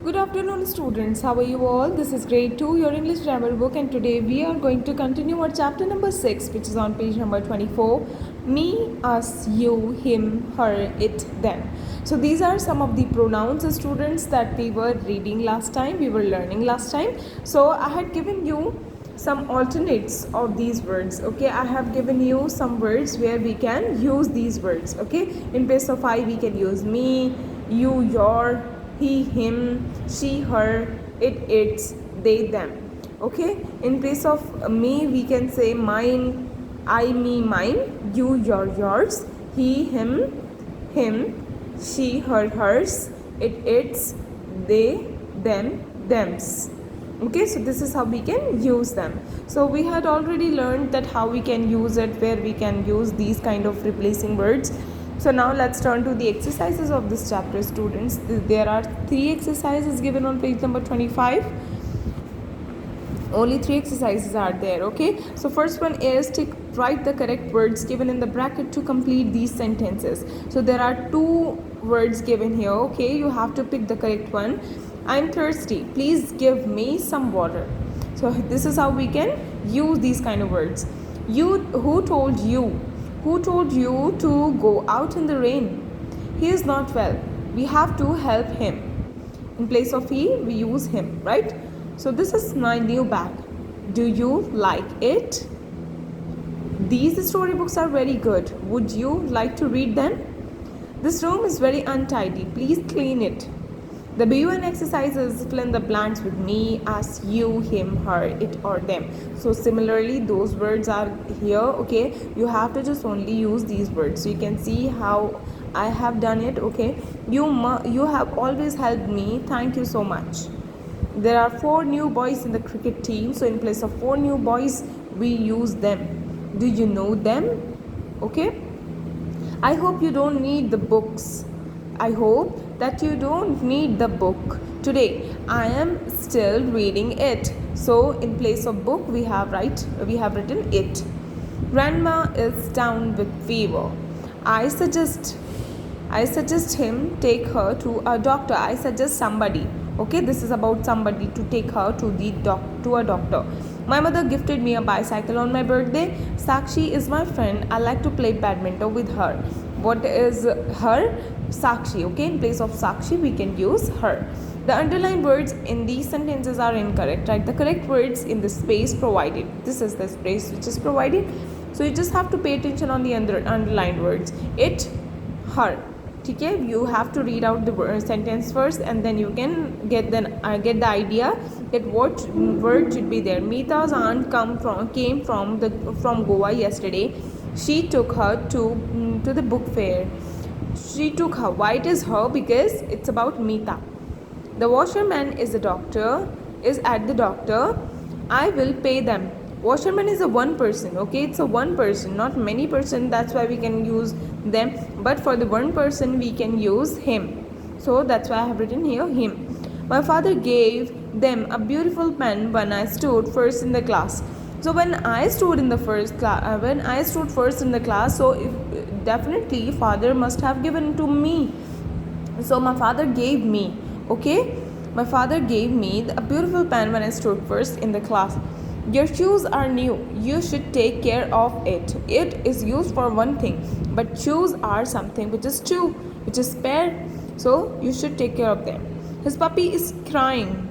Good afternoon, students. How are you all? This is grade 2, your English grammar book, and today we are going to continue our chapter number 6, which is on page number 24. Me, us, you, him, her, it, them. So these are some of the pronouns, students, that we were reading last time, we were learning last time. So I had given you some alternates of these words. Okay, I have given you some words where we can use these words. Okay, in place of I, we can use me, you, your, he, him, she, her, it, its, they, them. Okay, in place of me, we can say mine, I, me, mine, you, your, yours, he, him, she, her, hers, it, its, they, them, thems. Okay, so this is how we can use them. So we had already learned that how we can use it, where we can use these kind of replacing words. So now let's turn to the exercises of this chapter, students. There are 3 exercises given on page number 25. Only 3 exercises are there. Okay, so first one is to write the correct words given in the bracket to complete these sentences. So there are 2 words given here. Okay, you have to pick the correct one. I'm thirsty, please give me some water. So this is how we can use these kind of words. Who told you to go out in the rain? He is not well, we have to help him. In place of he, we use him, right? So this is my new bag, do you like it? These storybooks are very good, would you like to read them? This room is very untidy, please clean it. The BUN exercises fill in the blanks with me, us, you, him, her, it, or them. So similarly, those words are here. Okay, you have to just only use these words. So you can see how I have done it. Okay, you have always helped me. Thank you so much. There are 4 new boys in the cricket team. So in place of 4 new boys, we use them. Do you know them? Okay. I hope you don't need the books. I hope that you don't need the book today. I am still reading it. So in place of book, we have written it. Grandma is down with fever. I suggest him take her to a doctor. I suggest somebody. Okay, this is about somebody to take her to a doctor. My mother gifted me a bicycle on my birthday. Sakshi is my friend. I like to play badminton with her. What is her? Sakshi. Okay, in place of Sakshi, we can use her. The underlined words in these sentences are incorrect. Right? The correct words in the space provided. This is the space which is provided. So you just have to pay attention on the underlined words. It, her. Okay, you have to read out the sentence first, and then you can get the idea that what word should be there. Meeta's aunt came from Goa yesterday. She took her to the book fair. She took her. Why it is her? Because it's about Meeta. The washerman is at the doctor. I will pay them. Washerman is a one person. Okay, it's a one person, not many person. That's why we can use them. But for the one person, we can use him. So that's why I have written here him. My father gave them a beautiful pen when I stood first in the class. So when I stood first in the class, so definitely father must have given to me. So my father gave me. Okay, my father gave me a beautiful pen when I stood first in the class. Your shoes are new. You should take care of it. It is used for one thing, but shoes are something which is two, which is pair. So you should take care of them. His puppy is crying.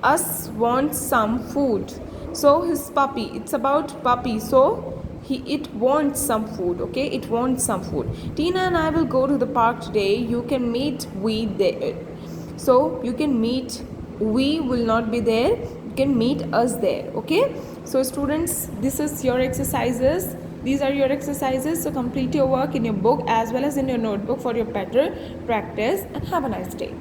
Us wants some food. So his puppy, it's about puppy. So it wants some food. Okay, it wants some food. Tina and I will go to the park today. You can meet we there. So you can meet. We will not be there. You can meet us there. Okay, so students, this is your exercises. These are your exercises. So complete your work in your book as well as in your notebook for your better practice, and have a nice day.